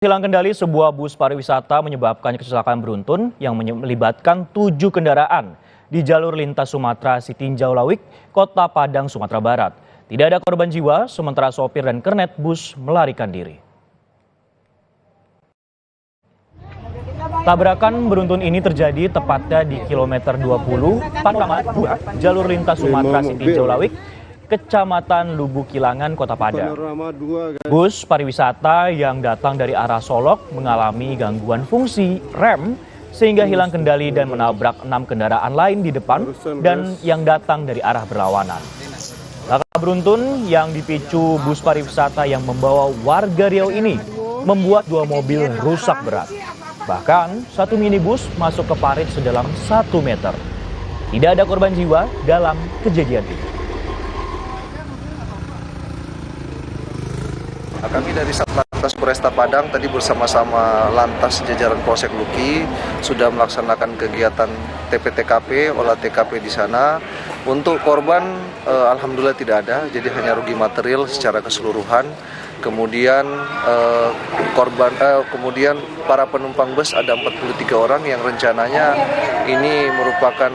Hilang kendali sebuah bus pariwisata menyebabkan kecelakaan beruntun yang melibatkan 7 kendaraan di jalur lintas Sumatera Sitinjau Lawik, Kota Padang, Sumatera Barat. Tidak ada korban jiwa, sementara sopir dan kernet bus melarikan diri. Tabrakan beruntun ini terjadi tepatnya di kilometer 20, Pangkalan 2, jalur lintas Sumatera Sitinjau Lawik, Kecamatan Lubuk Kilangan, Kota Padang. Bus pariwisata yang datang dari arah Solok mengalami gangguan fungsi rem sehingga hilang kendali dan menabrak 6 kendaraan lain di depan dan yang datang dari arah berlawanan. Laka beruntun yang dipicu bus pariwisata yang membawa warga Riau ini membuat 2 mobil rusak berat. Bahkan satu minibus masuk ke parit sedalam 1 meter. Tidak ada korban jiwa dalam kejadian ini. Kami dari Satlantas Polresta Padang tadi bersama-sama Lantas jajaran Polsek Luki sudah melaksanakan kegiatan TP-TKP, olah TKP di sana. Untuk korban alhamdulillah tidak ada, jadi hanya rugi material secara keseluruhan. Kemudian kemudian para penumpang bus ada 43 orang yang rencananya ini merupakan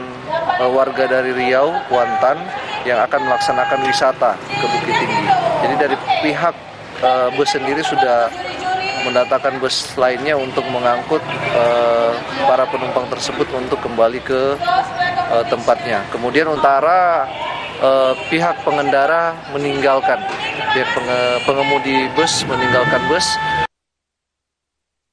warga dari Riau, Kuantan yang akan melaksanakan wisata ke Bukit Tinggi. Jadi dari pihak bus sendiri sudah mendatangkan bus lainnya untuk mengangkut para penumpang tersebut untuk kembali ke tempatnya. Kemudian antara pihak pengendara meninggalkan, pihak pengemudi bus meninggalkan bus